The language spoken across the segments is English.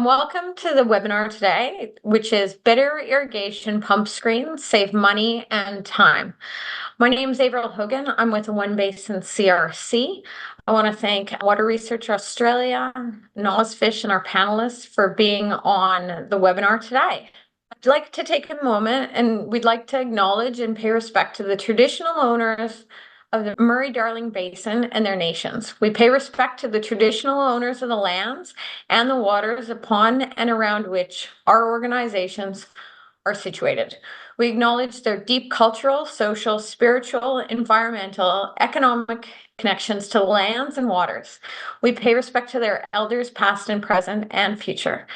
Welcome to the webinar today, which is Better Irrigation Pump Screens Save Money and Time. My name is Avril Hogan. I'm with One Basin CRC. I want to thank Water Research Australia, Fish, and our panelists for being on the webinar today. I'd like to take a moment and we'd like to acknowledge and pay respect to the traditional owners of the Murray-Darling Basin and their nations. We pay respect to the traditional owners of the lands and the waters upon and around which our organizations are situated. We acknowledge their deep cultural, social, spiritual, environmental, economic connections to lands and waters. We pay respect to their elders, past and present and future.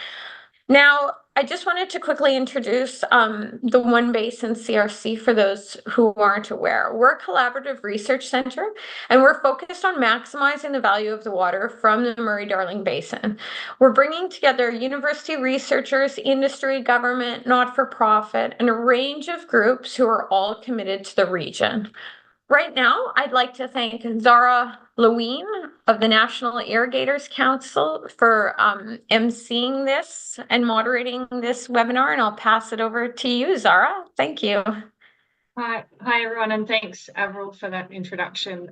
Now, I just wanted to quickly introduce the One Basin CRC for those who aren't aware. We're a collaborative research center, and we're focused on maximizing the value of the water from the Murray-Darling Basin. We're bringing together university researchers, industry, government, not-for-profit, and a range of groups who are all committed to the region. Right now, I'd like to thank Zara Lewin of the National Irrigators Council for emceeing this and moderating this webinar, and I'll pass it over to you, Zara. Thank you. Hi everyone, and thanks, Avril, for that introduction.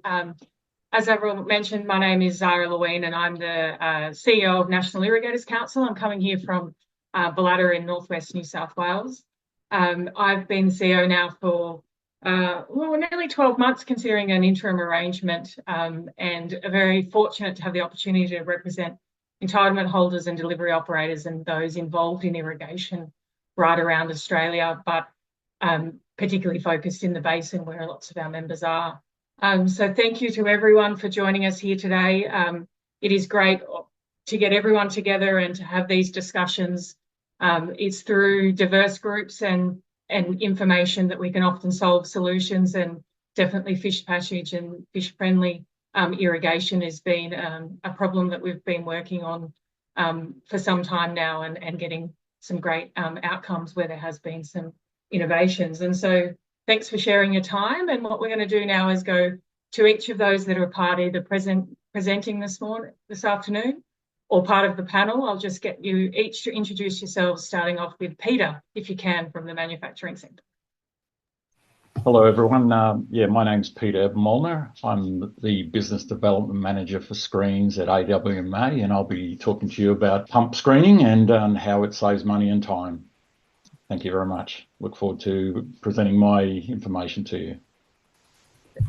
As Avril mentioned, my name is Zara Lewin, and I'm the CEO of National Irrigators Council. I'm coming here from Ballater in northwest New South Wales. I've been CEO now for nearly 12 months, considering an interim arrangement, and very fortunate to have the opportunity to represent entitlement holders and delivery operators and those involved in irrigation right around Australia, but particularly focused in the basin where lots of our members are. So thank you to everyone for joining us here today. It is great to get everyone together and to have these discussions. It's through diverse groups and information that we can often solve solutions, and definitely fish passage and fish-friendly irrigation has been a problem that we've been working on for some time now, and getting some great outcomes where there has been some innovations. And so thanks for sharing your time. And what we're going to do now is go to each of those that are part either presenting this afternoon, or part of the panel. I'll just get you each to introduce yourselves, starting off with Peter, if you can, from the manufacturing sector. Hello, everyone. My name's Peter Molnar. I'm the Business Development Manager for Screens at AWMA, and I'll be talking to you about pump screening and how it saves money and time. Thank you very much. Look forward to presenting my information to you.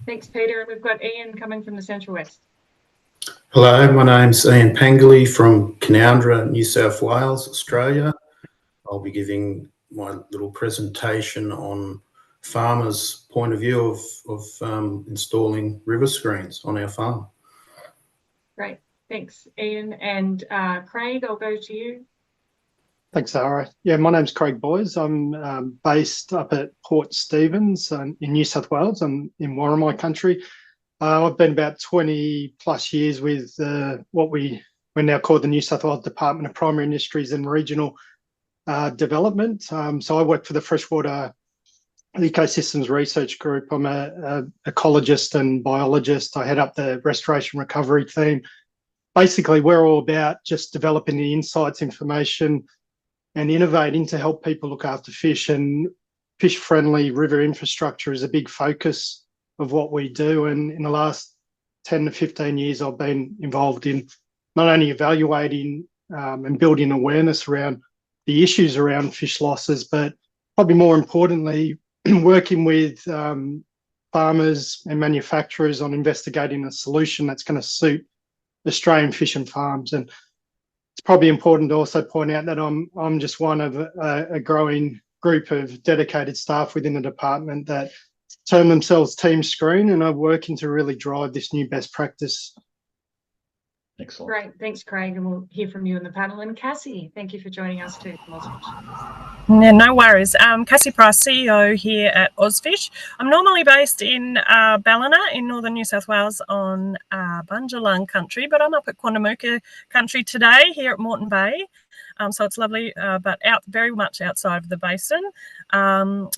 Thanks, Peter. And we've got Ian coming from the Central West. Hello, my name's Ian Pangoley from Canowindra, New South Wales, Australia. I'll be giving my little presentation on farmers' point of view of installing river screens on our farm. Great, thanks, Ian. And Craig, I'll go to you. Thanks, Zara. Yeah, my name's Craig Boys. I'm based up at Port Stephens in New South Wales. I'm in Warramai country. I've been about 20 plus years with what we're now called the New South Wales Department of Primary Industries and Regional Development. So I work for the Freshwater Ecosystems Research Group. I'm an ecologist and biologist. I head up the restoration recovery team. Basically, we're all about just developing the insights, information, and innovating to help people look after fish. And fish-friendly river infrastructure is a big focus of what we do. And in the last 10 to 15 years, I've been involved in not only evaluating and building awareness around the issues around fish losses, but probably more importantly, working with farmers and manufacturers on investigating a solution that's going to suit Australian fishing farms. And it's probably important to also point out that I'm just one of a growing group of dedicated staff within the department that term themselves Team Screen, and are working to really drive this new best practice. Excellent. Great, thanks, Craig, and we'll hear from you in the panel. And Cassie, thank you for joining us too from Ozfish. Yeah, no worries. Cassie Price, CEO here at Ozfish. I'm normally based in Ballina in northern New South Wales on Bunjalung country, but I'm up at Quandamooka country today here at Moreton Bay. So it's lovely, but very much outside of the basin.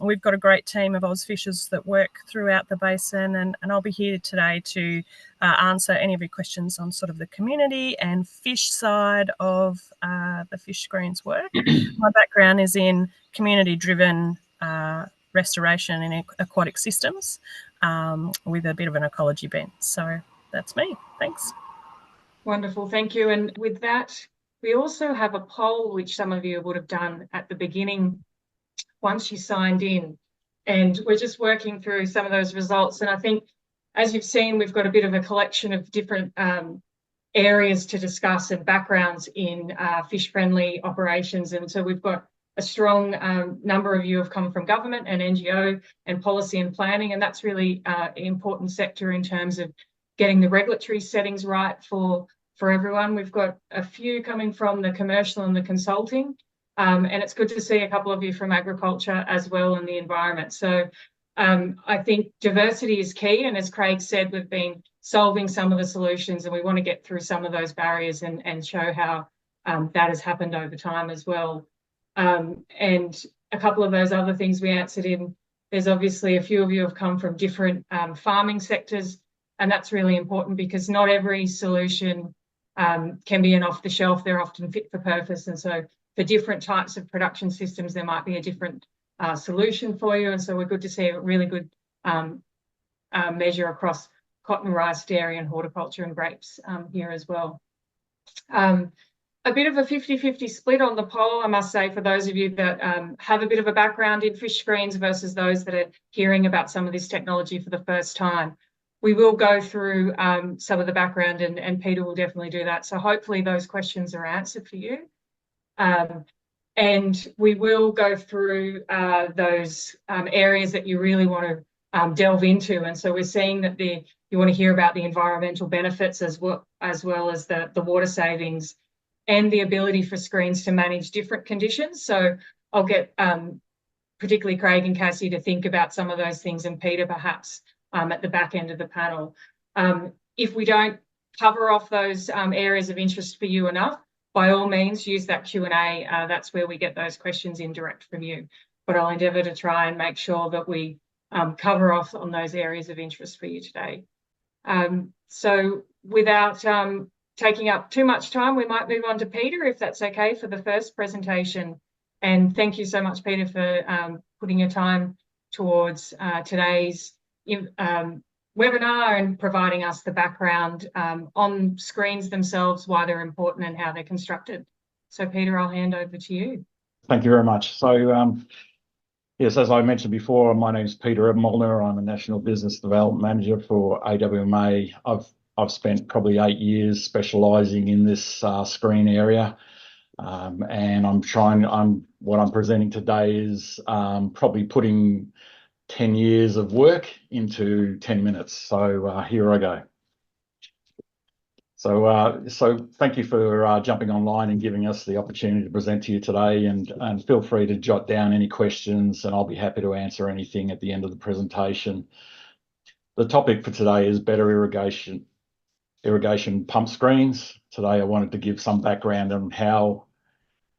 We've got a great team of Ozfishers that work throughout the basin, and I'll be here today to answer any of your questions on sort of the community and fish side of the fish screens work. My background is in community-driven restoration in aquatic systems with a bit of an ecology bent. So that's me. Thanks. Wonderful, thank you. And with that, we also have a poll which some of you would have done at the beginning once you signed in. And we're just working through some of those results. And I think, as you've seen, we've got a bit of a collection of different areas to discuss and backgrounds in fish-friendly operations. And so we've got a strong number of you have come from government and NGO and policy and planning, and that's really an important sector in terms of getting the regulatory settings right for everyone. We've got a few coming from the commercial and the consulting, and it's good to see a couple of you from agriculture as well in the environment. So I think diversity is key, and as Craig said, we've been solving some of the solutions, and we want to get through some of those barriers and show how that has happened over time as well. And a couple of those other things we answered in, there's obviously a few of you have come from different farming sectors, and that's really important because not every solution can be an off-the-shelf. They're often fit for purpose. And so for different types of production systems, there might be a different solution for you. And so we're good to see a really good measure across cotton, rice, dairy, and horticulture and grapes here as well. A bit of a 50-50 split on the poll, I must say, for those of you that have a bit of a background in fish screens versus those that are hearing about some of this technology for the first time. We will go through some of the background, and Peter will definitely do that. So hopefully those questions are answered for you. And we will go through those areas that you really want to delve into. And so we're seeing that you want to hear about the environmental benefits as well as the water savings and the ability for screens to manage different conditions. So I'll get particularly Craig and Cassie to think about some of those things, and Peter perhaps at the back end of the panel. If we don't cover off those areas of interest for you enough, by all means, use that Q&A. That's where we get those questions in direct from you. But I'll endeavour to try and make sure that we cover off on those areas of interest for you today. So without taking up too much time, we might move on to Peter, if that's okay, for the first presentation. And thank you so much, Peter, for putting your time towards today's webinar and providing us the background on screens themselves, why they're important and how they're constructed. So Peter, I'll hand over to you. Thank you very much. So yes, as I mentioned before, my name is Peter Molnar. I'm a National Business Development Manager for AWMA. I've spent probably 8 years specialising in this screen area, and what I'm presenting today is probably putting 10 years of work into 10 minutes. So here I go. So thank you for jumping online and giving us the opportunity to present to you today, and feel free to jot down any questions, and I'll be happy to answer anything at the end of the presentation. The topic for today is better irrigation pump screens. Today I wanted to give some background on how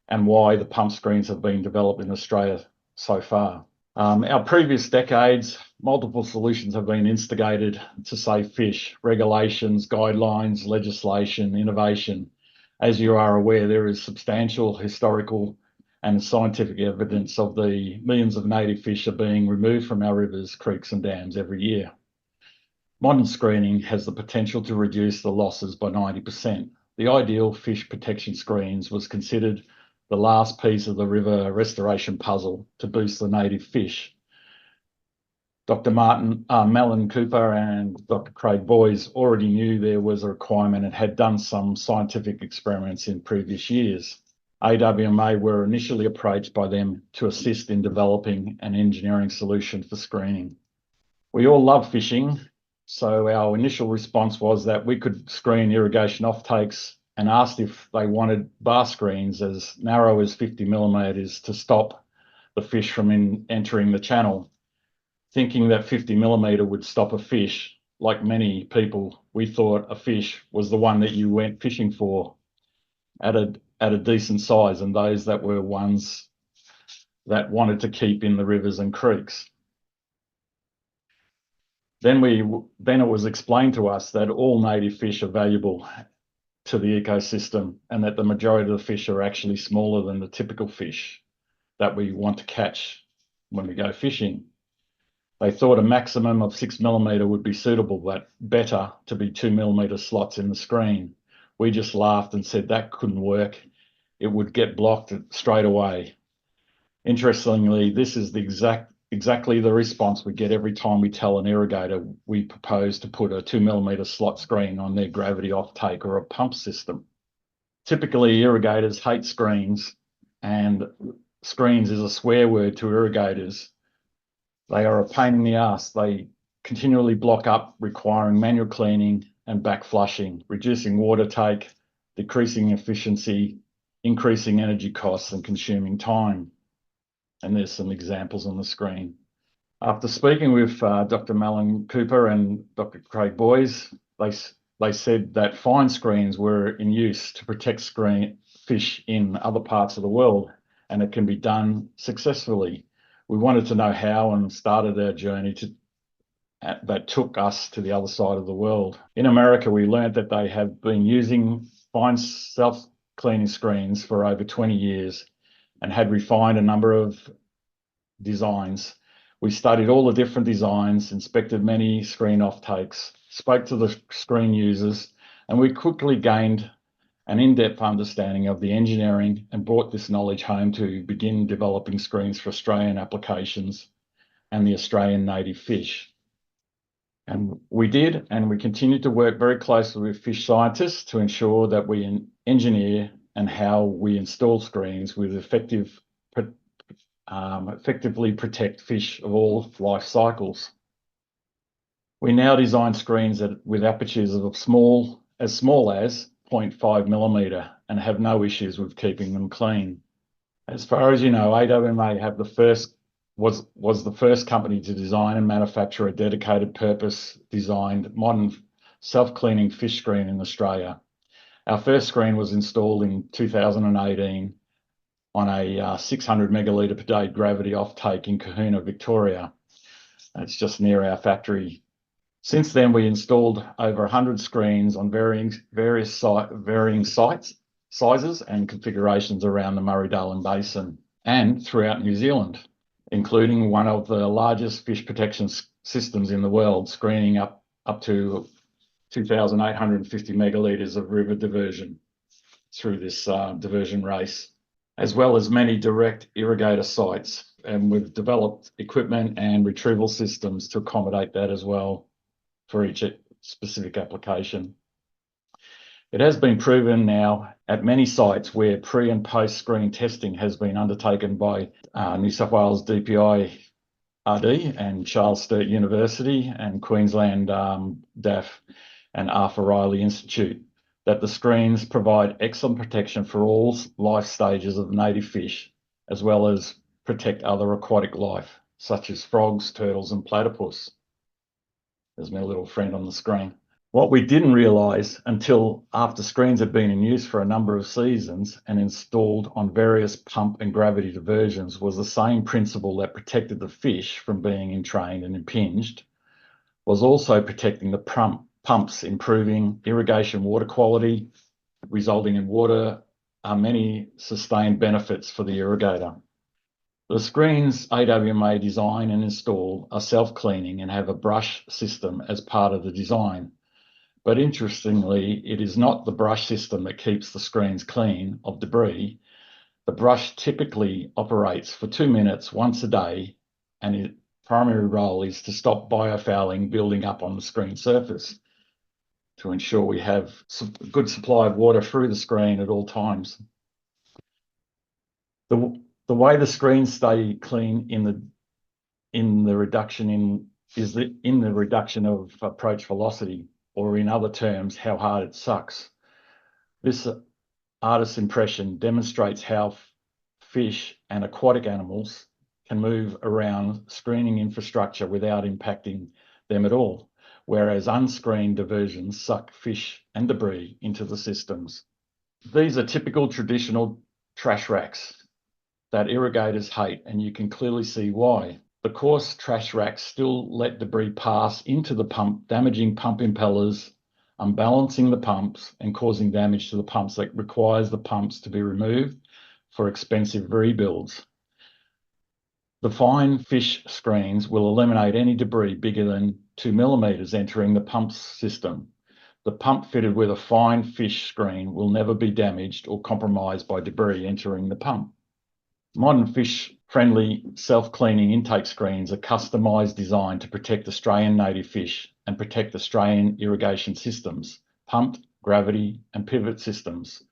and why the pump screens have been developed in Australia so far. Our previous decades, multiple solutions have been instigated to save fish: regulations, guidelines, legislation, innovation. As you are aware, there is substantial historical and scientific evidence of the millions of native fish are being removed from our rivers, creeks and dams every year. Modern screening has the potential to reduce the losses by 90%. The ideal fish protection screens was considered the last piece of the river restoration puzzle to boost the native fish. Dr. Melon Cooper and Dr. Craig Boys already knew there was a requirement and had done some scientific experiments in previous years. AWMA were initially approached by them to assist in developing an engineering solution for screening. We all love fishing, so our initial response was that we could screen irrigation offtakes, and asked if they wanted bar screens as narrow as 50 millimetres to stop the fish from entering the channel. Thinking that 50 millimetre would stop a fish, like many people, we thought a fish was the one that you went fishing for. At at a decent size, and those that were ones that wanted to keep in the rivers and creeks. Then it was explained to us that all native fish are valuable to the ecosystem, and that the majority of the fish are actually smaller than the typical fish that we want to catch when we go fishing. They thought a maximum of 6mm would be suitable, but better to be 2mm slots in the screen. We just laughed and said that couldn't work. It would get blocked straight away. Interestingly, this is exactly the response we get every time we tell an irrigator we propose to put a 2mm slot screen on their gravity offtake or a pump system. Typically, irrigators hate screens, and screens is a swear word to irrigators. They are a pain in the ass. They continually block up, requiring manual cleaning and back flushing, reducing water take, decreasing efficiency, increasing energy costs, and consuming time. And there's some examples on the screen. After speaking with Dr. Malin Cooper and Dr. Craig Boys, they said that fine screens were in use to protect fish in other parts of the world, and it can be done successfully. We wanted to know how and started our journey that took us to the other side of the world. In America, we learned that they have been using fine self-cleaning screens for over 20 years and had refined a number of designs. We studied all the different designs, inspected many screen offtakes, spoke to the screen users, and we quickly gained an in-depth understanding of the engineering and brought this knowledge home to begin developing screens for Australian applications and the Australian native fish. And we did, and we continued to work very closely with fish scientists to ensure that we engineer and how we install screens with effectively protect fish of all life cycles. We now design screens with apertures of as small as 0.5mm and have no issues with keeping them clean. As far as you know, AWMA was the first company to design and manufacture a dedicated purpose-designed modern self-cleaning fish screen in Australia. Our first screen was installed in 2018 on a 600 megalitre per day gravity offtake in Kahuna, Victoria. It's just near our factory. Since then, we installed over 100 screens on varying sites, sizes and configurations around the Murray-Darling Basin and throughout New Zealand, including one of the largest fish protection systems in the world, screening up to 2,850 megalitres of river diversion through this diversion race, as well as many direct irrigator sites. And we've developed equipment and retrieval systems to accommodate that as well for each specific application. It has been proven now at many sites where pre and post screen testing has been undertaken by New South Wales DPI RD and Charles Sturt University and Queensland DAF and Arthur Riley Institute, that the screens provide excellent protection for all life stages of native fish, as well as protect other aquatic life, such as frogs, turtles, and platypus. There's my little friend on the screen. What we didn't realise until after screens had been in use for a number of seasons and installed on various pump and gravity diversions was the same principle that protected the fish from being entrained and impinged, was also protecting the pumps, improving irrigation water quality, resulting in many sustained benefits for the irrigator. The screens AWMA design and install are self-cleaning and have a brush system as part of the design. But interestingly, it is not the brush system that keeps the screens clean of debris. The brush typically operates for 2 minutes once a day, and its primary role is to stop biofouling building up on the screen surface to ensure we have a good supply of water through the screen at all times. The way the screens stay clean in the reduction of approach velocity, or in other terms, how hard it sucks. This artist's impression demonstrates how fish and aquatic animals can move around screening infrastructure without impacting them at all, whereas unscreened diversions suck fish and debris into the systems. These are typical traditional trash racks that irrigators hate, and you can clearly see why. The coarse trash racks still let debris pass into the pump, damaging pump impellers, unbalancing the pumps and causing damage to the pumps that requires the pumps to be removed for expensive rebuilds. The fine fish screens will eliminate any debris bigger than 2 millimeters entering the pump system. The pump fitted with a fine fish screen will never be damaged or compromised by debris entering the pump. Modern fish-friendly self-cleaning intake screens are customised designed to protect Australian native fish and protect Australian irrigation systems, pumped, gravity and pivot systems.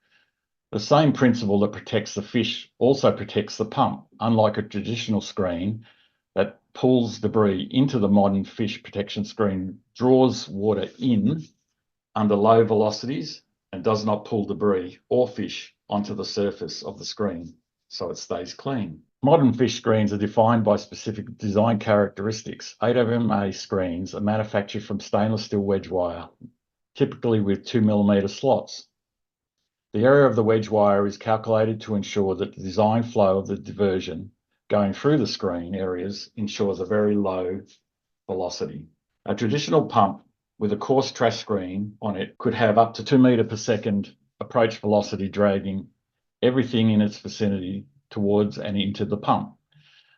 The same principle that protects the fish also protects the pump, unlike a traditional screen that pulls debris into the modern fish protection screen, draws water in under low velocities and does not pull debris or fish onto the surface of the screen, so it stays clean. Modern fish screens are defined by specific design characteristics. AWMA screens are manufactured from stainless steel wedge wire, typically with 2 millimeter slots. The area of the wedge wire is calculated to ensure that the design flow of the diversion going through the screen areas ensures a very low velocity. A traditional pump with a coarse trash screen on it could have up to 2 meter per second approach velocity, dragging everything in its vicinity towards and into the pump.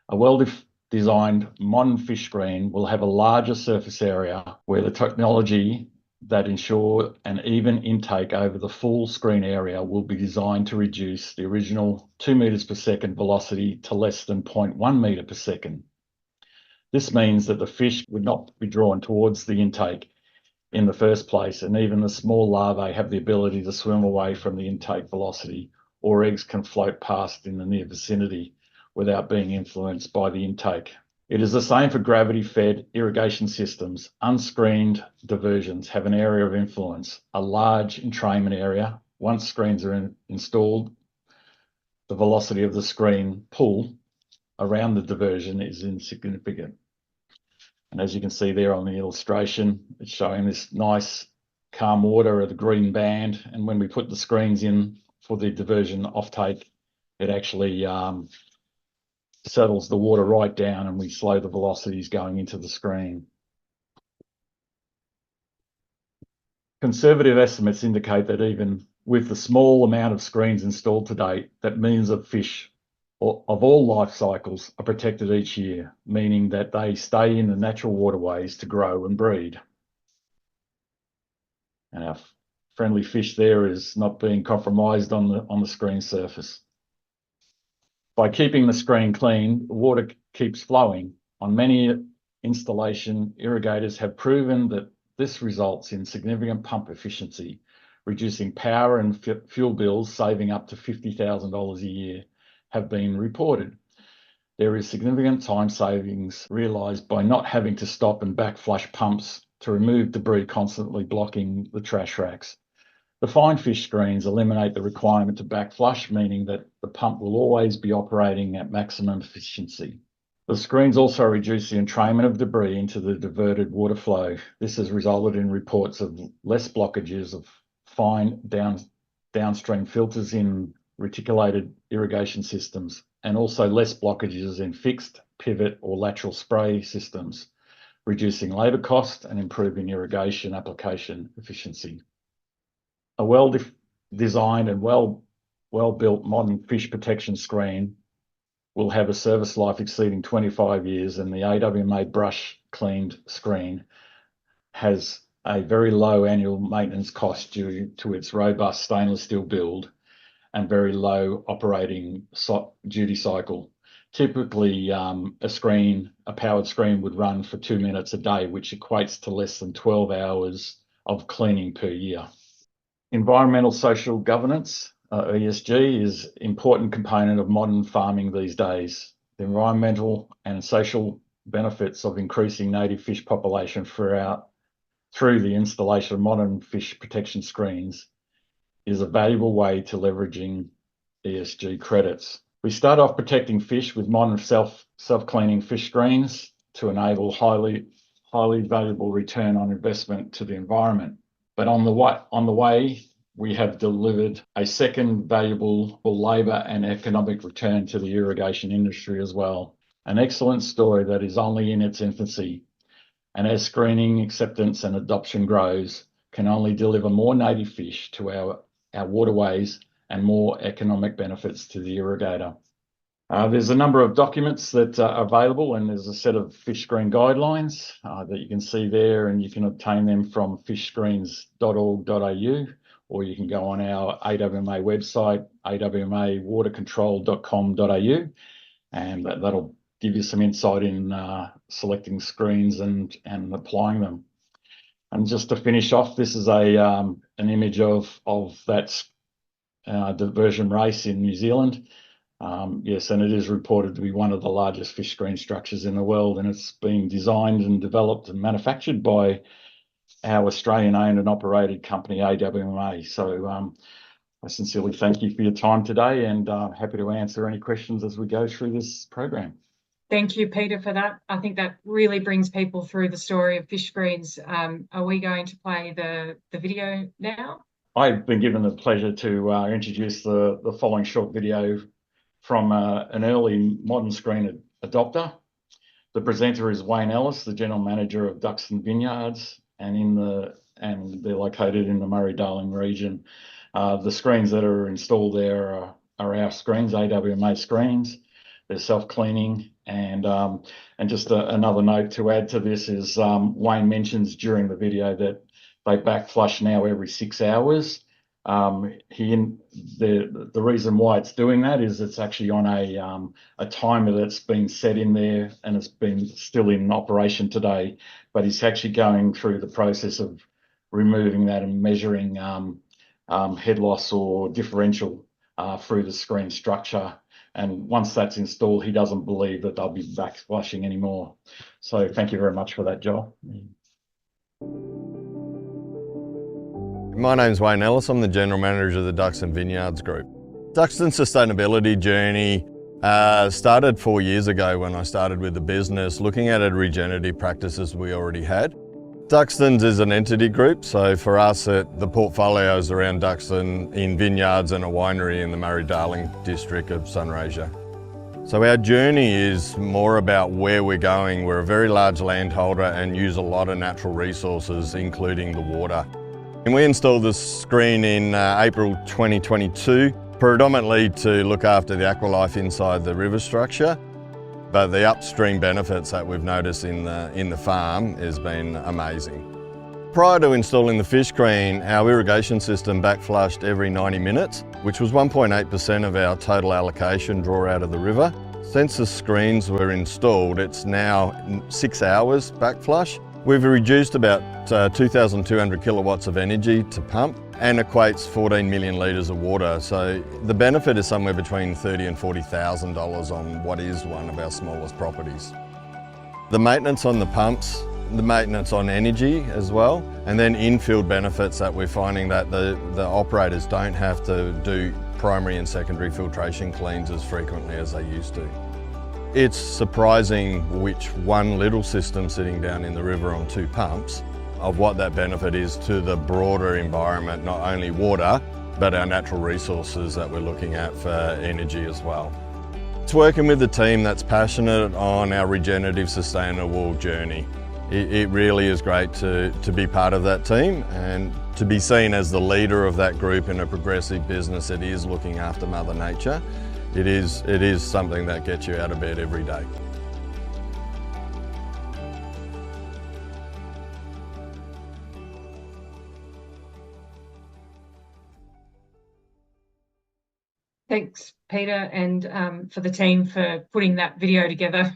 A well-designed modern fish screen will have a larger surface area where the technology that ensure an even intake over the full screen area will be designed to reduce the original 2 meters per second velocity to less than 0.1 meter per second. This means that the fish would not be drawn towards the intake in the first place, and even the small larvae have the ability to swim away from the intake velocity, or eggs can float past in the near vicinity without being influenced by the intake. It is the same for gravity-fed irrigation systems. Unscreened diversions have an area of influence, a large entrainment area. Once screens are installed, the velocity of the screen pull around the diversion is insignificant. And as you can see there on the illustration, it's showing this nice calm water at the green band. And when we put the screens in for the diversion offtake, it actually settles the water right down and we slow the velocities going into the screen. Conservative estimates indicate that even with the small amount of screens installed to date, that millions of fish of all life cycles are protected each year, meaning that they stay in the natural waterways to grow and breed. And our friendly fish there is not being compromised on the screen surface. By keeping the screen clean, the water keeps flowing. On many installation, irrigators have proven that this results in significant pump efficiency, reducing power and fuel bills, saving up to $50,000 a year, have been reported. There is significant time savings realised by not having to stop and backflush pumps to remove debris constantly blocking the trash racks. The fine fish screens eliminate the requirement to backflush, meaning that the pump will always be operating at maximum efficiency. The screens also reduce the entrainment of debris into the diverted water flow. This has resulted in reports of less blockages of fine downstream filters in reticulated irrigation systems, and also less blockages in fixed, pivot or lateral spray systems, reducing labour cost and improving irrigation application efficiency. A well-designed and well-built modern fish protection screen will have a service life exceeding 25 years, and the AWMA brush cleaned screen has a very low annual maintenance cost due to its robust stainless steel build and very low operating duty cycle. Typically, a powered screen would run for 2 minutes a day, which equates to less than 12 hours of cleaning per year. Environmental social governance, ESG, is an important component of modern farming these days. The environmental and social benefits of increasing native fish population through the installation of modern fish protection screens is a valuable way to leveraging ESG credits. We start off protecting fish with modern self-cleaning fish screens to enable highly valuable return on investment to the environment. But on the way, we have delivered a second valuable labour and economic return to the irrigation industry as well. An excellent story that is only in its infancy, and as screening, acceptance and adoption grows, can only deliver more native fish to our waterways and more economic benefits to the irrigator. There's a number of documents that are available, and there's a set of fish screen guidelines that you can see there, and you can obtain them from fishscreens.org.au, or you can go on our AWMA website, awmawatercontrol.com.au, and that'll give you some insight in selecting screens and applying them. And just to finish off, this is an image of that diversion race in New Zealand. Yes, and it is reported to be one of the largest fish screen structures in the world, and it's been designed and developed and manufactured by our Australian-owned and operated company, AWMA. So I sincerely thank you for your time today, and happy to answer any questions as we go through this program. Thank you, Peter, for that. I think that really brings people through the story of fish screens. Are we going to play the video now? I've been given the pleasure to introduce the following short video from an early modern screen adopter. The presenter is Wayne Ellis, the General Manager of Duxton Vineyards, and they're located in the Murray-Darling region. The screens that are installed there are our screens, AWMA screens. They're self-cleaning, and just another note to add to this is Wayne mentions during the video that they back flush now every 6 hours. The reason why it's doing that is it's actually on a timer that's been set in there, and it's been still in operation today, but he's actually going through the process of removing that and measuring head loss or differential through the screen structure. And once that's installed, he doesn't believe that they'll be back flushing anymore. So thank you very much for that, Joel. My name's Wayne Ellis. I'm the General Manager of the Duxton Vineyards Group. Duxton's sustainability journey started 4 years ago when I started with the business, looking at regenerative practices we already had. Duxton's is an entity group, so for us the portfolio is around Duxton in vineyards and a winery in the Murray-Darling district of Sunraysia. So our journey is more about where we're going. We're a very large landholder and use a lot of natural resources, including the water. And we installed this screen in April 2022, predominantly to look after the aqualife inside the river structure. But the upstream benefits that we've noticed in the farm has been amazing. Prior to installing the fish screen, our irrigation system backflushed every 90 minutes, which was 1.8% of our total allocation draw out of the river. Since the screens were installed, it's now 6 hours backflush. We've reduced about 2,200 kilowatts of energy to pump and equates 14 million litres of water. So the benefit is somewhere between $30,000 and $40,000 on what is one of our smallest properties. The maintenance on the pumps, the maintenance on energy as well, and then in-field benefits that we're finding that the operators don't have to do primary and secondary filtration cleans as frequently as they used to. It's surprising which one little system sitting down in the river on 2 pumps of what that benefit is to the broader environment, not only water, but our natural resources that we're looking at for energy as well. It's working with a team that's passionate on our regenerative, sustainable journey. It really is great to be part of that team and to be seen as the leader of that group in a progressive business that is looking after Mother Nature. It is something that gets you out of bed every day. Thanks, Peter, and for the team for putting that video together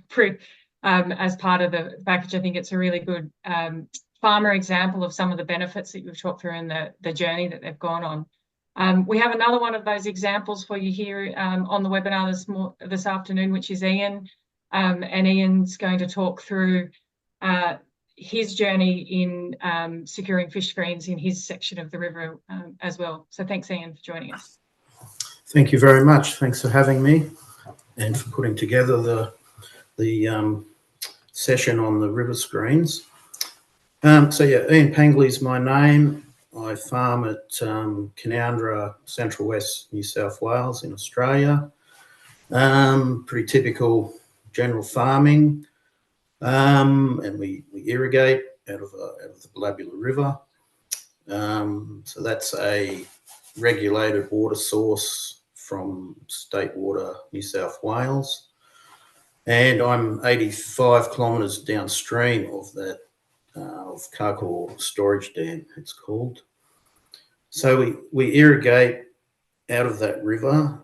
as part of the package. I think it's a really good farmer example of some of the benefits that you've talked through in the journey that they've gone on. We have another one of those examples for you here on the webinar this afternoon, which is Ian. And Ian's going to talk through his journey in securing fish screens in his section of the river as well. So thanks, Ian, for joining us. Thank you very much. Thanks for having me and for putting together the session on the river screens. So yeah, Ian Pangley is my name. I farm at Canoundra, Central West New South Wales in Australia. Pretty typical general farming, and we irrigate out of the Ballabula River. So that's a regulated water source from State Water New South Wales, and I'm 85 kilometres downstream of that, of Carcoar Storage Dam, it's called. So we irrigate out of that river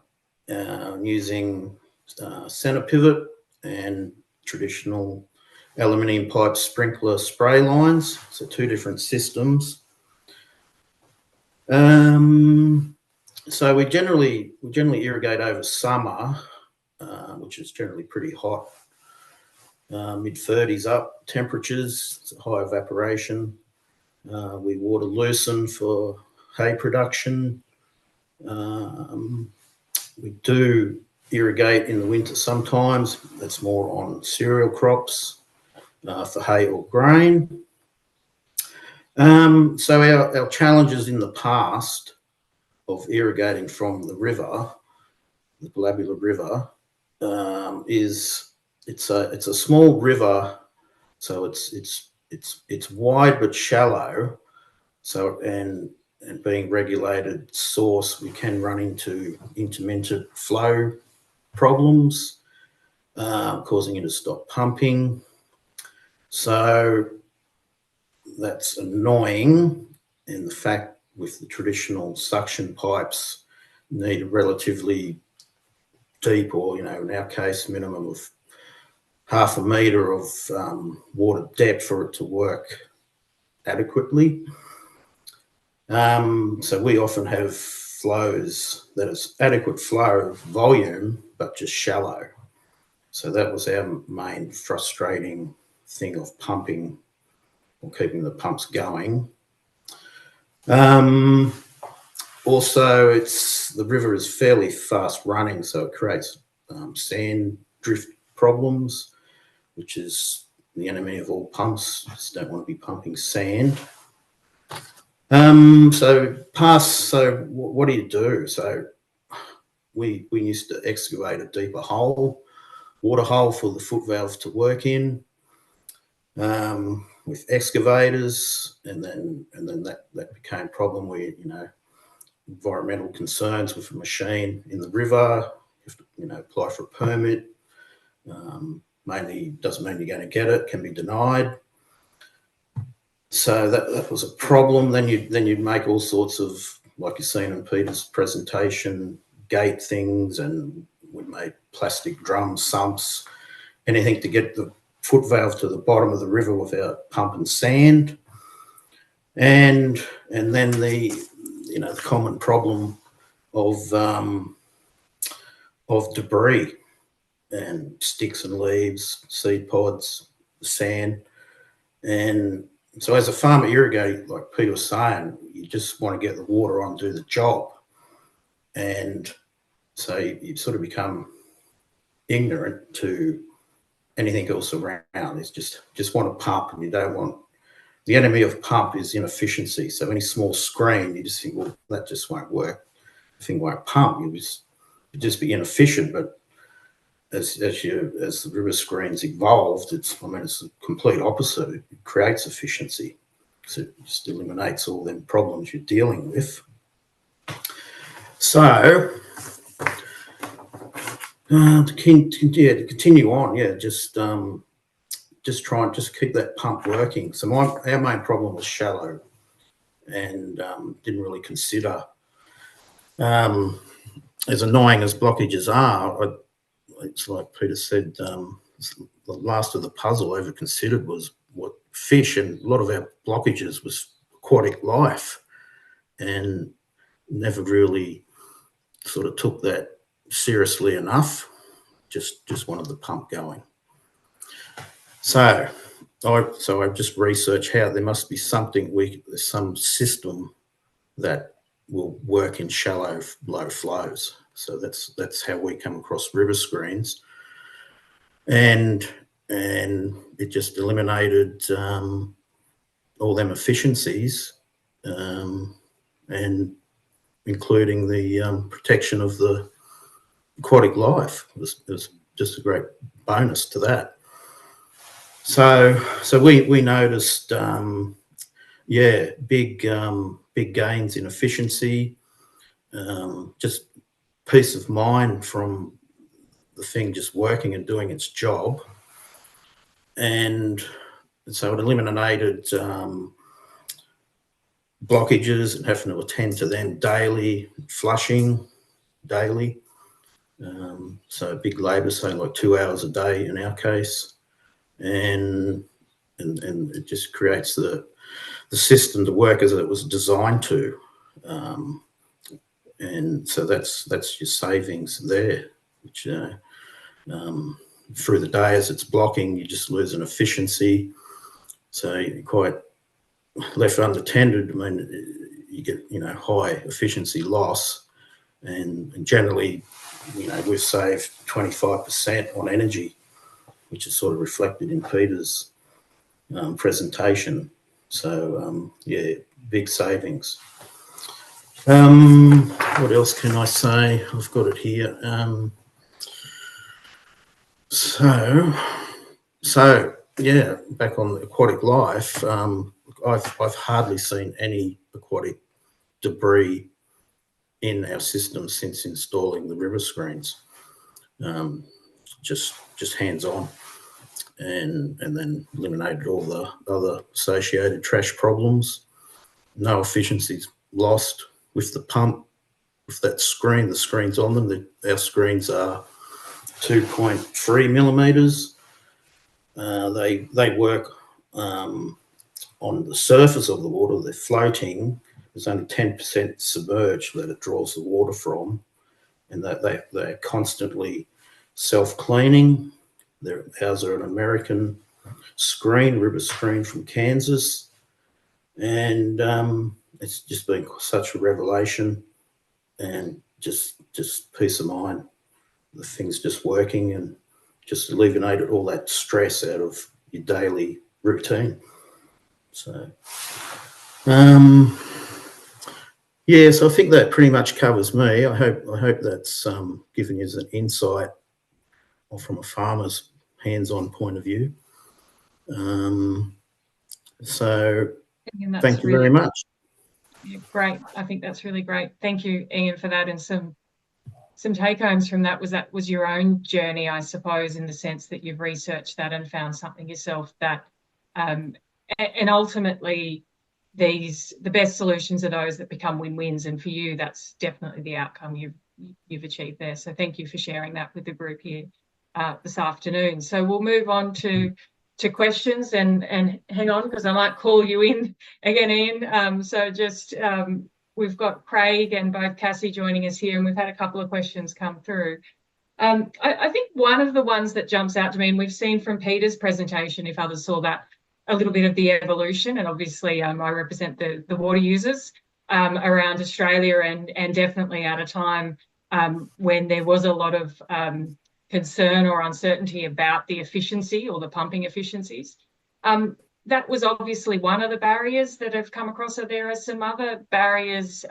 using centre pivot and traditional aluminium pipe sprinkler spray lines, so two different systems. So we generally irrigate over summer, which is generally pretty hot, mid-30s up temperatures, high evaporation. We water loosen for hay production. We do irrigate in the winter sometimes. That's more on cereal crops for hay or grain. So our challenges in the past of irrigating from the river, the Ballabula River, is it's a small river, so it's wide but shallow. So and being regulated source, we can run into intermittent flow problems, causing it to stop pumping. So that's annoying, and the fact with the traditional suction pipes need a relatively deep, or in our case, minimum of half a metre of water depth for it to work adequately. So we often have flows that is adequate flow volume, but just shallow. So that was our main frustrating thing of pumping or keeping the pumps going. Also, the river is fairly fast running, so it creates sand drift problems, which is the enemy of all pumps. Just don't want to be pumping sand. So what do you do? So we used to excavate a deeper hole, water hole for the foot valve to work in, with excavators, and then that became a problem where environmental concerns with a machine in the river. You have to apply for a permit. Mainly doesn't mean you're going to get it, can be denied. So that was a problem. Then you'd make all sorts of, like you've seen in Peter's presentation, gate things, and we made plastic drums, sumps, anything to get the foot valve to the bottom of the river without pumping sand. And then the common problem of debris and sticks and leaves, seed pods, sand. And so as a farmer irrigator, like Peter was saying, you just want to get the water on, do the job. And so you sort of become ignorant to anything else around. It's just want to pump, and you don't want, the enemy of pump is inefficiency. So any small screen, you just think, well, that just won't work. The thing won't pump. You just be inefficient. But as the river screens evolved, it's the complete opposite. It creates efficiency. So it just eliminates all them problems you're dealing with. So to continue on, just try and just keep that pump working. So our main problem was shallow, and didn't really consider, as annoying as blockages are, it's like Peter said, the last of the puzzle I ever considered was what fish, and a lot of our blockages was aquatic life, and never really sort of took that seriously enough. Just wanted the pump going. So I just researched how there must be something, there's some system that will work in shallow, low flows. So that's how we come across river screens, and it just eliminated all them efficiencies, and including the protection of the aquatic life. It was just a great bonus to that. So we noticed, big gains in efficiency, just peace of mind from the thing just working and doing its job, and so it eliminated blockages and having to attend to them daily, flushing daily. So big labour, say like 2 hours a day in our case, and it just creates the system to work as it was designed to, and so that's your savings there, which through the day as it's blocking, you just lose an efficiency, so you're quite left unattended. I mean, you get high efficiency loss, and generally we've saved 25% on energy, which is sort of reflected in Peter's presentation. So big savings. What else can I say? I've got it here. So yeah, back on the aquatic life, I've hardly seen any aquatic debris in our system since installing the river screens. Just hands on, and then eliminated all the other associated trash problems. No efficiencies lost with the pump, with that screen. The screens on them, our screens are 2.3 millimeters. They work on the surface of the water. They're floating. There's only 10% submerged that it draws the water from, and they're constantly self-cleaning. Ours are an American screen, river screen from Kansas, and it's just been such a revelation, and just peace of mind. The thing's just working and just alleviated all that stress out of your daily routine. So so I think that pretty much covers me. I hope that's given you an insight from a farmer's hands-on point of view. So thank you very much. Yeah, great. I think that's really great. Thank you, Ian, for that. And some take-homes from that was your own journey, I suppose, in the sense that you've researched that and found something yourself that, and ultimately the best solutions are those that become win-wins. And for you, that's definitely the outcome you've achieved there. So thank you for sharing that with the group here this afternoon. So we'll move on to questions, and hang on, because I might call you in again, Ian. So just we've got Craig and both Cassie joining us here, and we've had a couple of questions come through. I think one of the ones that jumps out to me, and we've seen from Peter's presentation, if others saw that, a little bit of the evolution, and obviously I represent the water users around Australia, and definitely at a time when there was a lot of concern or uncertainty about the efficiency or the pumping efficiencies. That was obviously one of the barriers that have come across. So there are some other barriers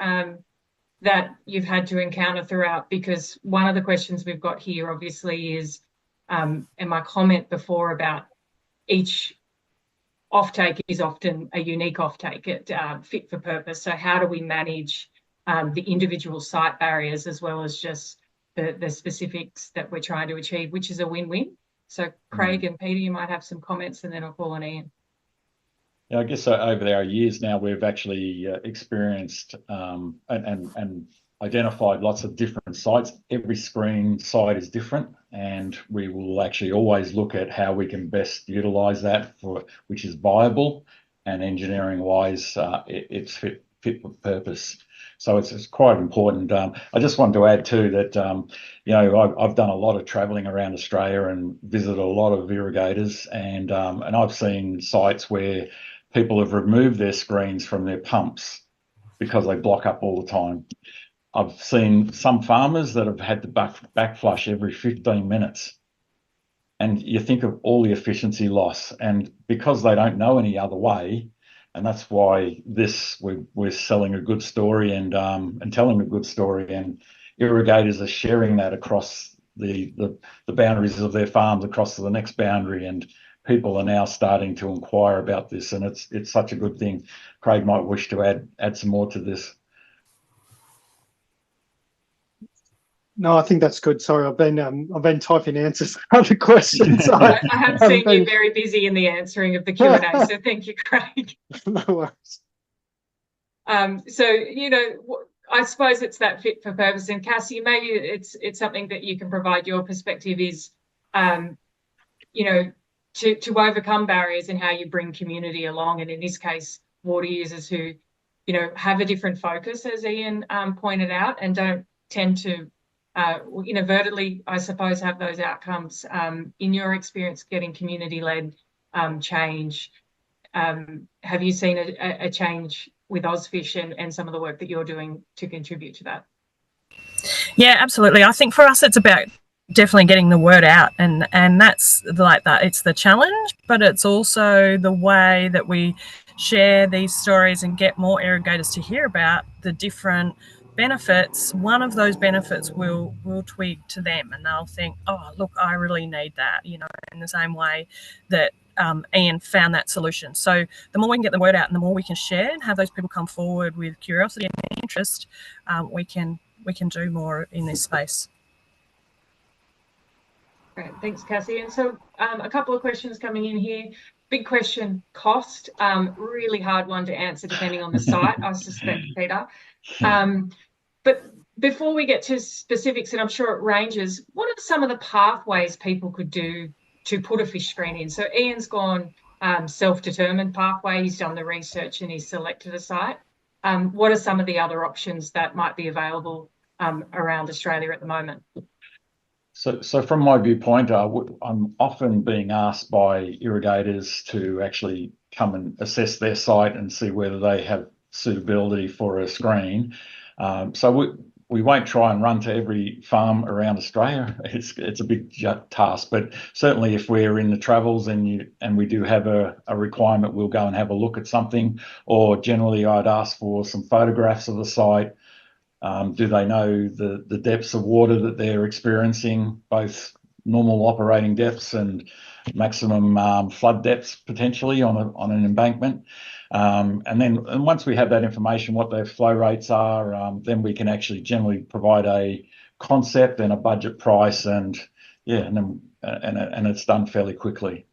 that you've had to encounter throughout, because one of the questions we've got here obviously is, and my comment before about each offtake is often a unique offtake, fit for purpose. So how do we manage the individual site barriers as well as just the specifics that we're trying to achieve, which is a win-win? So Craig and Peter, you might have some comments, and then I'll call on Ian. Yeah, I guess over our years now, we've actually experienced and identified lots of different sites. Every screen site is different, and we will actually always look at how we can best utilise that which is viable, and engineering-wise, it's fit for purpose. So it's quite important. I just wanted to add too that I've done a lot of travelling around Australia and visited a lot of irrigators, and I've seen sites where people have removed their screens from their pumps because they block up all the time. I've seen some farmers that have had to back flush every 15 minutes. And you think of all the efficiency loss, and because they don't know any other way, And that's why we're selling a good story and telling a good story, and irrigators are sharing that across the boundaries of their farms across to the next boundary, and people are now starting to inquire about this, and it's such a good thing. Craig might wish to add some more to this. No, I think that's good. Sorry, I've been typing answers to other questions. I have seen you very busy in the answering of the Q&A, so thank you, Craig. No worries. So, you know, I suppose it's that fit for purpose. And Cassie, maybe it's something that you can provide your perspective is, you know, to overcome barriers and how you bring community along. And in this case, water users who, you know, have a different focus, as Ian pointed out, and don't tend to inadvertently, I suppose, have those outcomes. In your experience getting community-led change, have you seen a change with Ozfish and some of the work that you're doing to contribute to that? Yeah, absolutely. I think for us, it's about definitely getting the word out, and that's like that. It's the challenge, but it's also the way that we share these stories and get more irrigators to hear about the different benefits. One of those benefits will twig to them, and they'll think, oh, look, I really need that, you know, in the same way that Ian found that solution. So the more we can get the word out and the more we can share and have those people come forward with curiosity and interest, we can do more in this space. Great, thanks, Cassie. And so a couple of questions coming in here. Big question, cost, really hard one to answer depending on the site, I suspect, Peter. But before we get to specifics, and I'm sure it ranges, what are some of the pathways people could do to put a fish screen in? So Ian's gone self-determined pathway, he's done the research and he's selected a site. What are some of the other options that might be available around Australia at the moment? So from my viewpoint, I'm often being asked by irrigators to actually come and assess their site and see whether they have suitability for a screen. So we won't try and run to every farm around Australia. It's a big task, but certainly if we're in the travels and we do have a requirement, we'll go and have a look at something. Or generally, I'd ask for some photographs of the site. Do they know the depths of water that they're experiencing, both normal operating depths and maximum flood depths potentially on an embankment? And once we have that information, what their flow rates are, then we can actually generally provide a concept and a budget price, and it's done fairly quickly.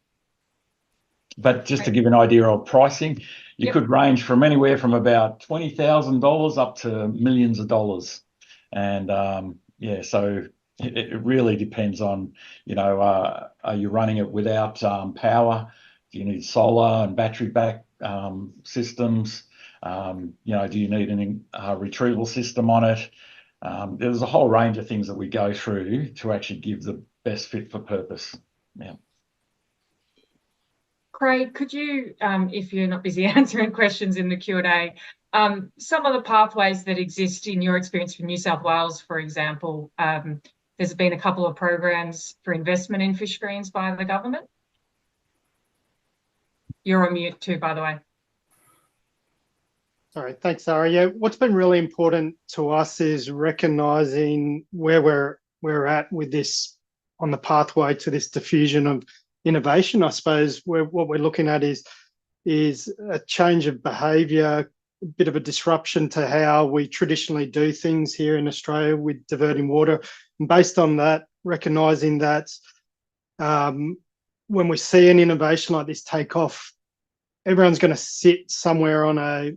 But just to give an idea of pricing, you could range from anywhere from about $20,000 up to millions of dollars. And so it really depends on, you know, are you running it without power? Do you need solar and battery back systems? You know, do you need a retrieval system on it? There's a whole range of things that we go through to actually give the best fit for purpose. Yeah. Craig, could you, if you're not busy answering questions in the Q&A, some of the pathways that exist in your experience from New South Wales, for example, there's been a couple of programs for investment in fish screens by the government. You're on mute too, by the way. Sorry, thanks, Sarah. Yeah, what's been really important to us is recognising where we're at with this on the pathway to this diffusion of innovation. I suppose what we're looking at is a change of behaviour, a bit of a disruption to how we traditionally do things here in Australia with diverting water. And based on that, recognising that when we see an innovation like this take off, everyone's going to sit somewhere on a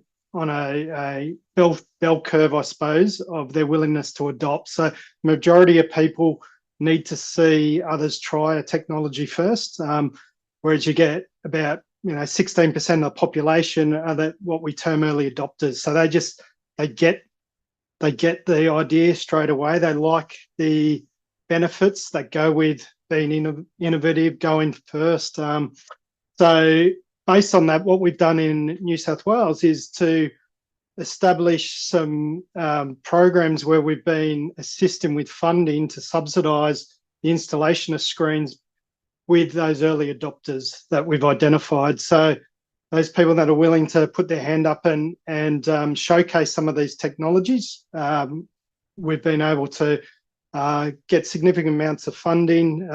bell curve, I suppose, of their willingness to adopt. So majority of people need to see others try a technology first, whereas you get about 16% of the population are what we term early adopters. So they get the idea straight away. They like the benefits that go with being innovative, going first. So based on that, what we've done in New South Wales is to establish some programs where we've been assisting with funding to subsidise the installation of screens with those early adopters that we've identified. So those people that are willing to put their hand up and showcase some of these technologies. We've been able to get significant amounts of funding,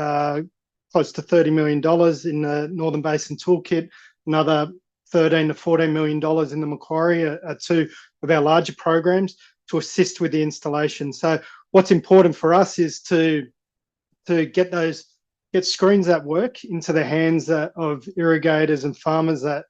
close to $30 million in the Northern Basin Toolkit, another $13 to $14 million in the Macquarie are two of our larger programs to assist with the installation. So what's important for us is to get screens that work into the hands of irrigators and farmers that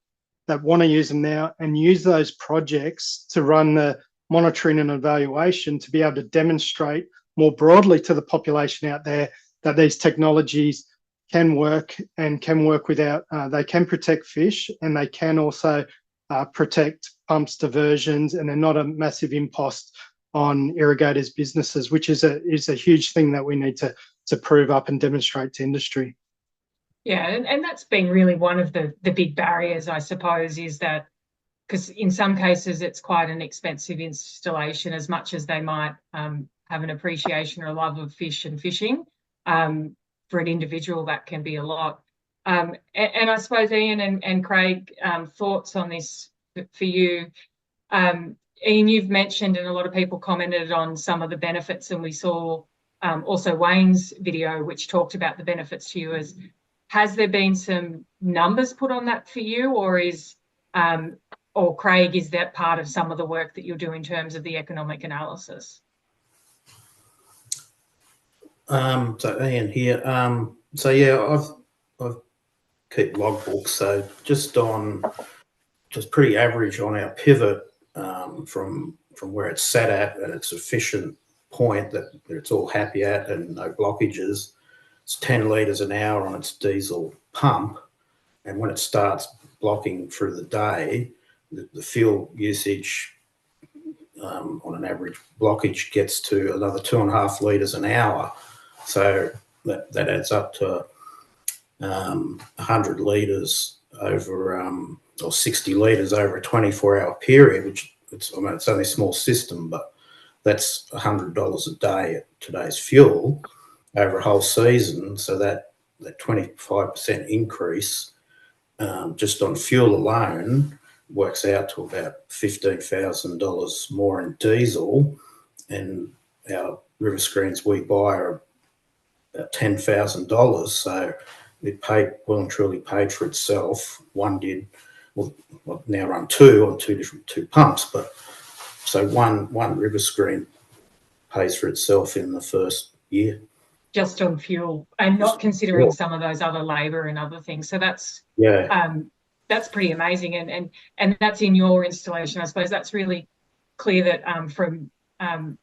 want to use them now, and use those projects to run the monitoring and evaluation to be able to demonstrate more broadly to the population out there that these technologies can work and can work without, they can protect fish, and they can also protect pumps, diversions, and they're not a massive impost on irrigators' businesses, which is a huge thing that we need to prove up and demonstrate to industry. Yeah, and that's been really one of the big barriers, I suppose, is that because in some cases it's quite an expensive installation, as much as they might have an appreciation or a love of fish and fishing. For an individual, that can be a lot. And I suppose, Ian and Craig, thoughts on this for you. Ian, you've mentioned, and a lot of people commented on some of the benefits, and we saw also Wayne's video, which talked about the benefits to you. Has there been some numbers put on that for you, or Craig, is that part of some of the work that you'll do in terms of the economic analysis? So Ian here. So yeah, I've keep logbooks. So just pretty average on our pivot from where it's set at its efficient point that it's all happy at and no blockages. It's 10 litres an hour on its diesel pump, and when it starts blocking through the day, the fuel usage on an average blockage gets to another 2.5 litres an hour. So that adds up to 100 litres over, or 60 litres over a 24-hour period, which it's only a small system, but that's $100 a day at today's fuel over a whole season. So that 25% increase just on fuel alone works out to about $15,000 more in diesel, and our river screens we buy are about $10,000. So it well and truly paid for itself. One did, well, now run two on two pumps, but so one river screen pays for itself in the first year. Just on fuel, and not considering some of those other labour and other things. So that's pretty amazing, and that's in your installation. I suppose that's really clear that from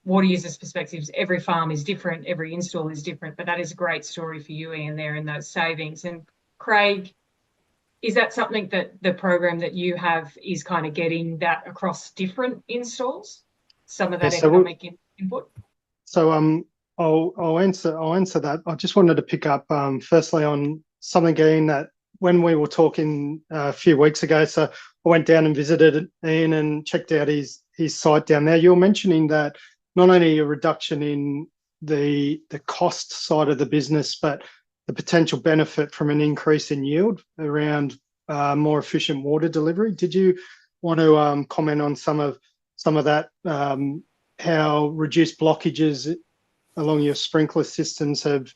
water users' perspectives, every farm is different, every install is different, but that is a great story for you, Ian, there in those savings. And Craig, is that something that the program that you have is kind of getting that across different installs, some of that economic input? So I'll answer that. I just wanted to pick up firstly on something, Ian, that when we were talking a few weeks ago, so I went down and visited Ian and checked out his site down there. You're mentioning that not only a reduction in the cost side of the business, but the potential benefit from an increase in yield around more efficient water delivery. Did you want to comment on some of that, how reduced blockages along your sprinkler systems have,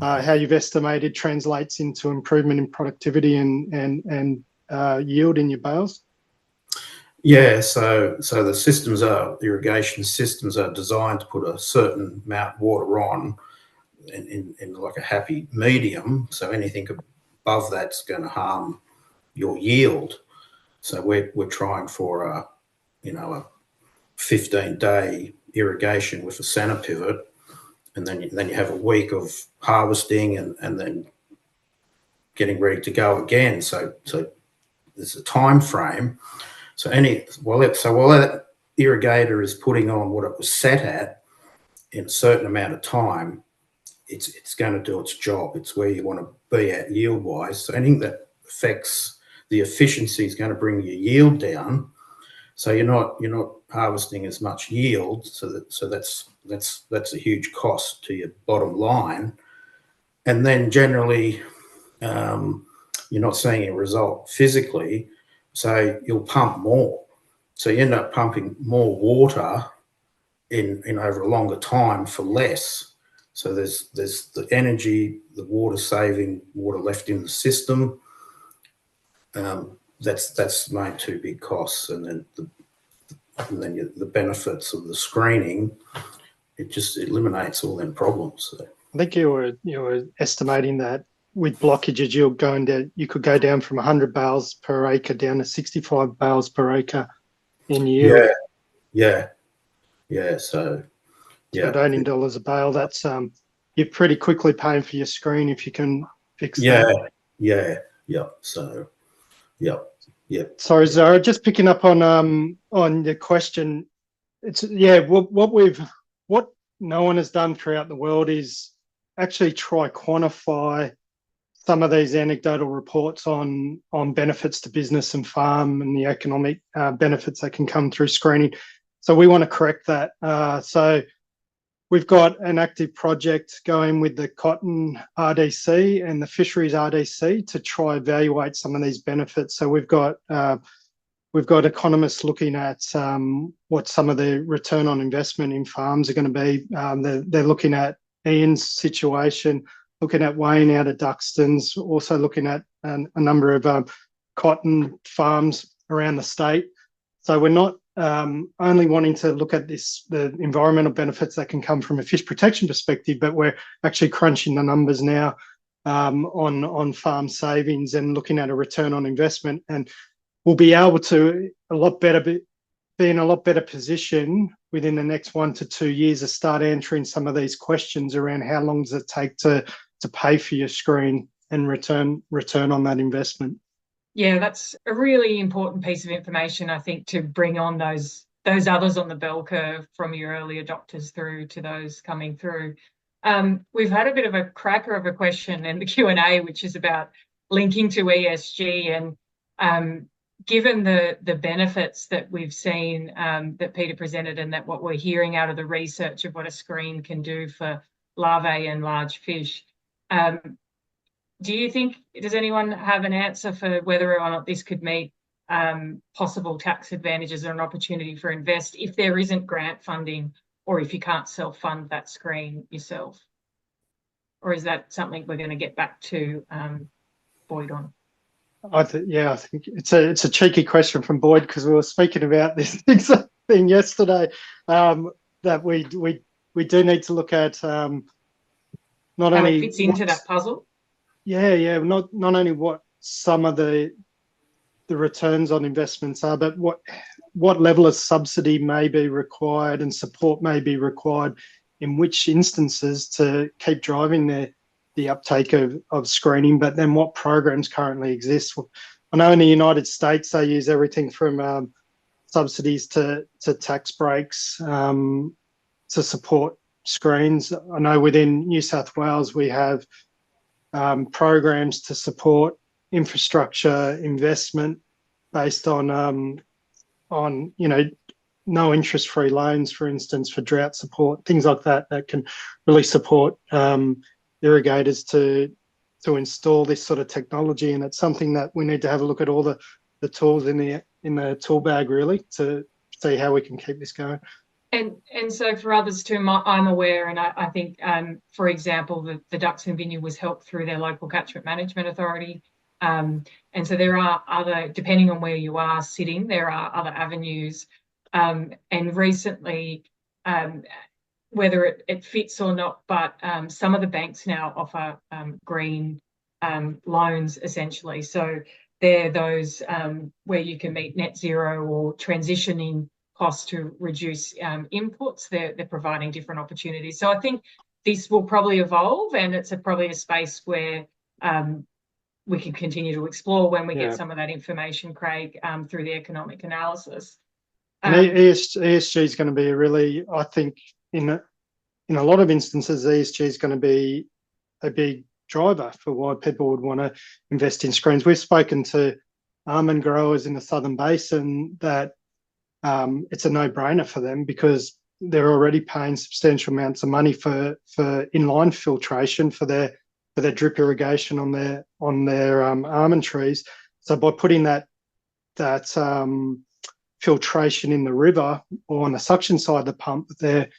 how you've estimated translates into improvement in productivity and yield in your bales? Yeah, so the irrigation systems are designed to put a certain amount of water on in like a happy medium. So anything above that's going to harm your yield. So we're trying for a 15-day irrigation with a center pivot, and then you have a week of harvesting and then getting ready to go again. So there's a time frame. So while that irrigator is putting on what it was set at in a certain amount of time, it's going to do its job. It's where you want to be at yield wise. So anything that affects the efficiency is going to bring your yield down. So you're not harvesting as much yield. So that's a huge cost to your bottom line. And then generally, you're not seeing a result physically, so you'll pump more. So you end up pumping more water in over a longer time for less. So there's the energy, the water saving, water left in the system. That's the main two big costs, and then the benefits of the screening. It just eliminates all them problems. So. I think you were estimating that with blockages, you could go down from 100 bales per acre down to 65 bales per acre in yield. Yeah. So at $18 a bale, that's you're pretty quickly paying for your screen if you can fix that. Yeah. So, yeah. Sorry, Zara, just picking up on the question. It's what no one has done throughout the world is actually try quantify some of these anecdotal reports on benefits to business and farm and the economic benefits that can come through screening. So we want to correct that. So we've got an active project going with the cotton RDC and the fisheries RDC to try evaluate some of these benefits. So we've got economists looking at what some of the return on investment in farms are going to be. They're looking at Ian's situation, looking at Wayne out of Duxton's, also looking at a number of cotton farms around the state. So we're not only wanting to look at the environmental benefits that can come from a fish protection perspective, but we're actually crunching the numbers now on farm savings and looking at a return on investment. And we'll be able to be in a lot better position within the next 1 to 2 years to start answering some of these questions around how long does it take to pay for your screen and return on that investment. Yeah, that's a really important piece of information, I think, to bring on those others on the bell curve, from your early adopters through to those coming through. We've had a bit of a cracker of a question in the Q&A, which is about linking to ESG, and given the benefits that we've seen that Peter presented, and that what we're hearing out of the research of what a screen can do for larvae and large fish, does anyone have an answer for whether or not this could meet possible tax advantages or an opportunity for invest if there isn't grant funding, or if you can't self-fund that screen yourself? Or is that something we're going to get back to Boyd on? I think it's a cheeky question from Boyd, because we were speaking about this thing yesterday, that we do need to look at not how only it fits into that puzzle. Not only what some of the returns on investments are, but what level of subsidy may be required and support may be required in which instances to keep driving the uptake of screening, but then what programs currently exist. I know in the United States they use everything from subsidies to tax breaks to support screens. I know within New South Wales we have programs to support infrastructure investment based on no interest-free loans, for instance, for drought support, things like that can really support irrigators to install this sort of technology. And it's something that we need to have a look at all the tools in the tool bag, really, to see how we can keep this going. And so for others too, I'm aware, and I think, for example, the Duxton Vineyard was helped through their local catchment management authority. And so there are other, depending on where you are sitting, there are other avenues. And recently, whether it fits or not, but some of the banks now offer green loans, essentially. So they're those where you can meet net zero or transitioning costs to reduce inputs. They're providing different opportunities. So I think this will probably evolve, and it's probably a space where we can continue to explore when we get some of that information, Craig, through the economic analysis. ESG is going to be I think in a lot of instances, ESG is going to be a big driver for why people would want to invest in screens. We've spoken to almond growers in the Southern Basin that it's a no-brainer for them, because they're already paying substantial amounts of money for inline filtration for their drip irrigation on their almond trees. So by putting that that filtration in the river or on the suction side of the pump, they're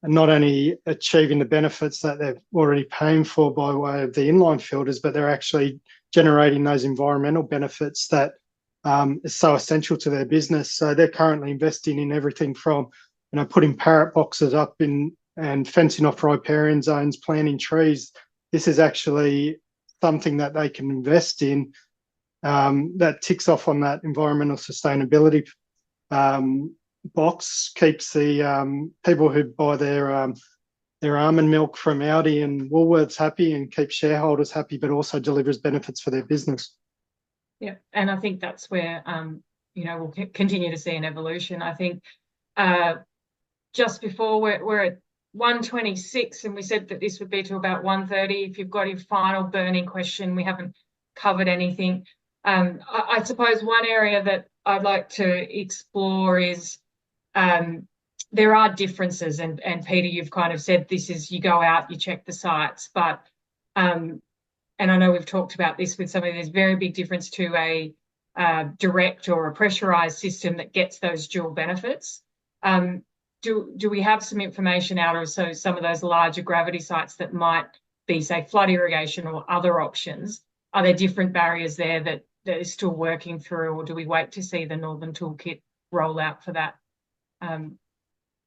not only achieving the benefits that they're already paying for by way of the inline filters, but they're actually generating those environmental benefits that is so essential to their business. So they're currently investing in everything from, putting parrot boxes up and fencing off riparian zones, planting trees. This is actually something that they can invest in that ticks off on that environmental sustainability box, keeps the people who buy their almond milk from Aldi and Woolworths happy, and keeps shareholders happy, but also delivers benefits for their business. Yeah, and I think that's where we'll continue to see an evolution. I think just before we're at 1:26, and we said that this would be to about 1:30. If you've got your final burning question, we haven't covered anything. I suppose one area that I'd like to explore is there are differences, and Peter, you've kind of said this is, you go out, you check the sites, but and I know we've talked about this with somebody, there's very big difference to a direct or a pressurized system that gets those dual benefits. Do we have some information out of some of those larger gravity sites that might be, say, flood irrigation or other options? Are there different barriers there that is still working through, or do we wait to see the Northern Toolkit roll out for that?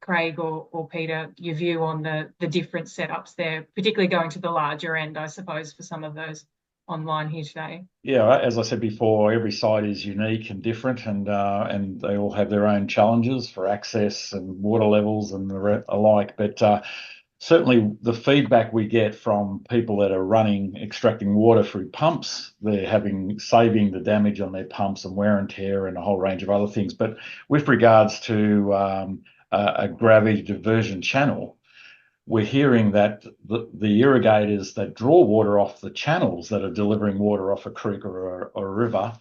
Craig or Peter, your view on the different setups there, particularly going to the larger end, I suppose, for some of those online here today. Yeah, as I said before, every site is unique and different, and they all have their own challenges for access and water levels and the alike. But certainly the feedback we get from people that are extracting water through pumps, they're saving the damage on their pumps and wear and tear and a whole range of other things. But with regards to a gravity diversion channel, we're hearing that the irrigators that draw water off the channels that are delivering water off a creek or a river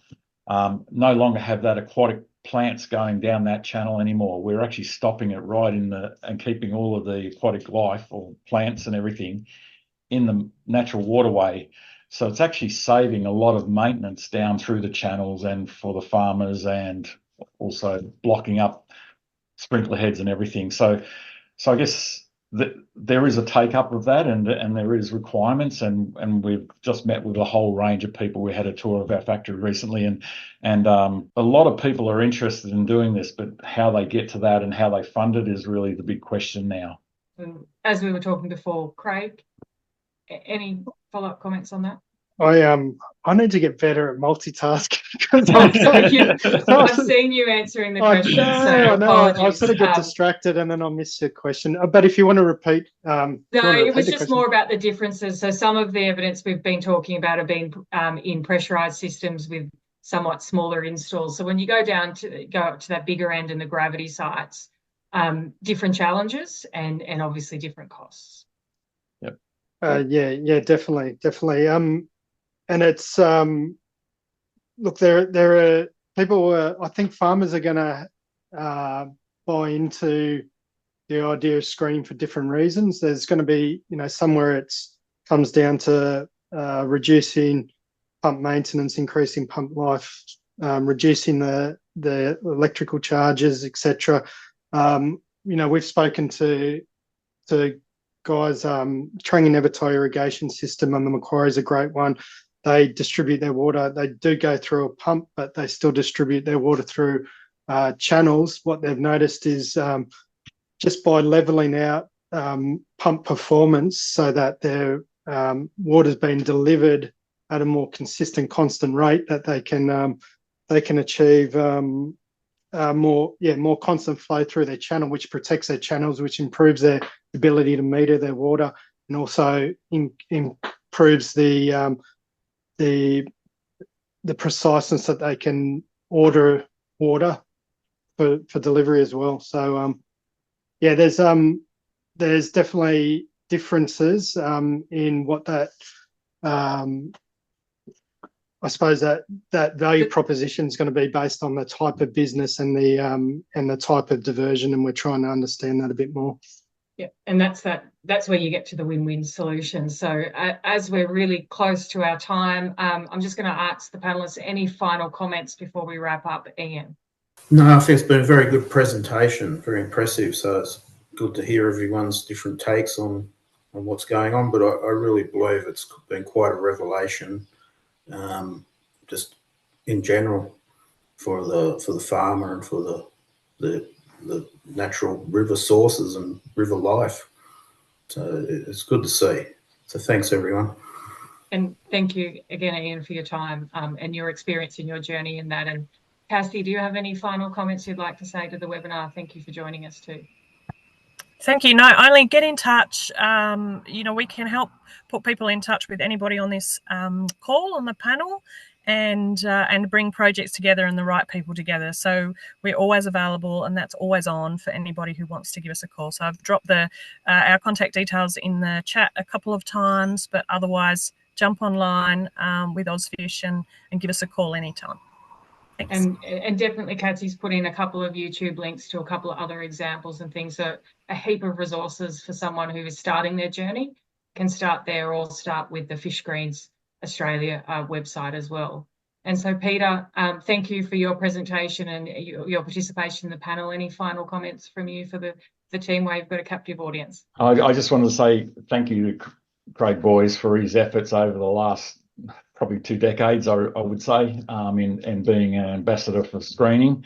no longer have that aquatic plants going down that channel anymore. We're actually stopping it right and keeping all of the aquatic life or plants and everything in the natural waterway. So it's actually saving a lot of maintenance down through the channels and for the farmers, and also blocking up sprinkler heads and everything. So I guess there is a take up of that, and there is requirements, and we've just met with a whole range of people. We had a tour of our factory recently, and a lot of people are interested in doing this, but how they get to that and how they fund it is really the big question now. As we were talking before, Craig, any follow-up comments on that? I need to get better at multitasking. I've seen you answering the question. I sort of get distracted and then I'll miss your question. But if you want to repeat, it was just more about the differences. So some of the evidence we've been talking about have been in pressurized systems with somewhat smaller installs. So when you go up to that bigger end in the gravity sites, different challenges and obviously different costs. Yep. Yeah, definitely. And it's look, there are people. I think farmers are going to buy into the idea of screening for different reasons. There's going to be, somewhere comes down to reducing pump maintenance, increasing pump life, reducing the electrical charges, etc. We've spoken to guys. Trangie Nevertai irrigation system on the Macquarie is a great one. They distribute their water. They do go through a pump, but they still distribute their water through channels. What they've noticed is just by levelling out pump performance so that their water's been delivered at a more consistent, constant rate, that they can achieve more constant flow through their channel, which protects their channels, which improves their ability to meter their water, and also improves the preciseness that they can order water for delivery as well. So there's definitely differences in what that I suppose that value proposition is going to be based on the type of business and the type of diversion, and we're trying to understand that a bit more. Yeah, and that's where you get to the win-win solution. So as we're really close to our time, I'm just going to ask the panelists any final comments before we wrap up. Ian. No, I think it's been a very good presentation, very impressive. So it's good to hear everyone's different takes on what's going on. But I really believe it's been quite a revelation, just in general, for the farmer and for the natural river sources and river life. So it's good to see. So thanks, everyone. And thank you again, Ian, for your time and your experience and your journey in that. And Cassie, do you have any final comments you'd like to say to the webinar? Thank you for joining us too. Thank you. No, only get in touch. We can help put people in touch with anybody on this call on the panel, and bring projects together and the right people together. So we're always available, and that's always on for anybody who wants to give us a call. So I've dropped our contact details in the chat a couple of times, but otherwise jump online with Ozfish and give us a call anytime. Thanks. And definitely Cassie's put in a couple of YouTube links to a couple of other examples and things. So a heap of resources for someone who is starting their journey can start there, or start with the Fish Greens Australia website as well. And so Peter, thank you for your presentation and your participation in the panel. Any final comments from you for the team while you've got a captive audience? I just wanted to say thank you to Craig Boyes for his efforts over the last probably 2 decades, I would say, in being an ambassador for screening.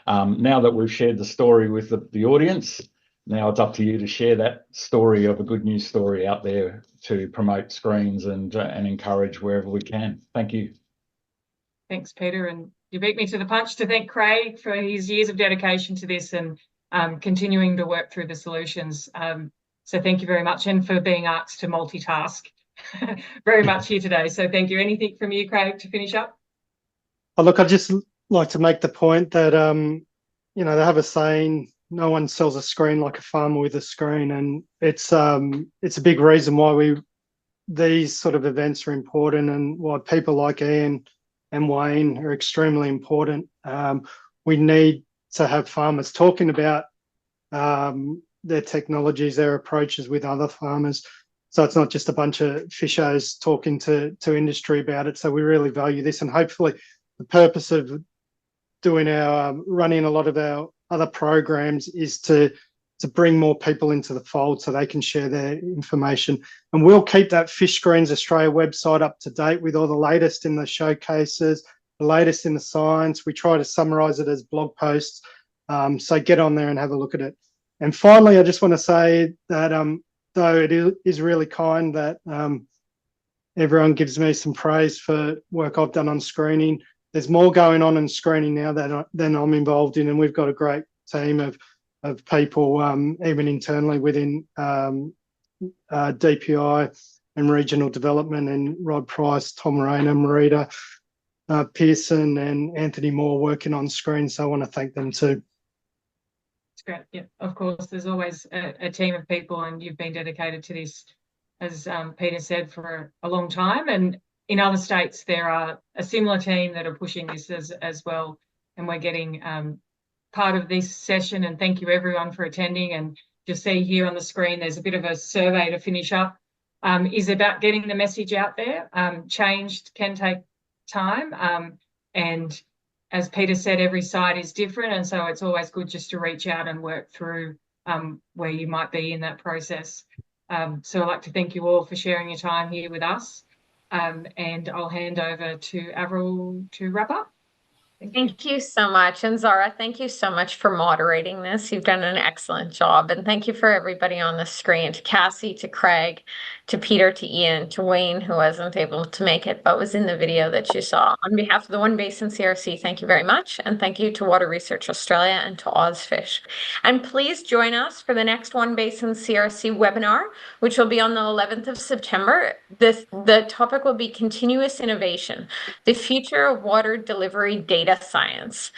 Now that we've shared the story with the audience, now it's up to you to share that story of a good news story out there to promote screens and encourage wherever we can. Thank you. Thanks, Peter. And you beat me to the punch to thank Craig for his years of dedication to this and continuing to work through the solutions. So thank you very much, and for being asked to multitask very much here today. So thank you. Anything from you, Craig, to finish up? Oh, look, I'd just like to make the point that, they have a saying, no one sells a screen like a farmer with a screen. And it's a big reason why these sort of events are important, and why people like Ian and Wayne are extremely important. We need to have farmers talking about their technologies, their approaches with other farmers. So it's not just a bunch of fishers talking to industry about it. So we really value this, and hopefully the purpose of doing running a lot of our other programs is to bring more people into the fold so they can share their information. And we'll keep that Fish Greens Australia website up to date with all the latest in the showcases, the latest in the science. We try to summarize it as blog posts. So get on there and have a look at it. And finally, I just want to say that though it is really kind that everyone gives me some praise for work I've done on screening, there's more going on in screening now than I'm involved in, and we've got a great team of people, even internally within DPI and regional development, and Rod Price, Tom Moreno, Marita Pearson and Anthony Moore working on screen. So I want to thank them too. It's great. Yeah, of course, there's always a team of people, and you've been dedicated to this, as Peter said, for a long time. And in other states, there are a similar team that are pushing this as well. And we're getting part of this session, and thank you everyone for attending. And you'll see here on the screen, there's a bit of a survey to finish up, is about getting the message out there. Change can take time. And as Peter said, every site is different. And so it's always good just to reach out and work through where you might be in that process. So I'd like to thank you all for sharing your time here with us. And I'll hand over to Avril to wrap up. Thank you so much. And Zara, thank you so much for moderating this. You've done an excellent job. And thank you for everybody on the screen, to Cassie, to Craig, to Peter, to Ian, to Wayne, who wasn't able to make it, but was in the video that you saw. On behalf of the One Basin CRC, thank you very much. And thank you to Water Research Australia and to Ozfish. And please join us for the next One Basin CRC webinar, which will be on the 11th of September. The topic will be continuous innovation, the future of water delivery data science.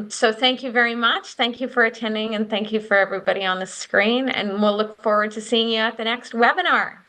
So thank you very much. Thank you for attending, and thank you for everybody on the screen. And we'll look forward to seeing you at the next webinar.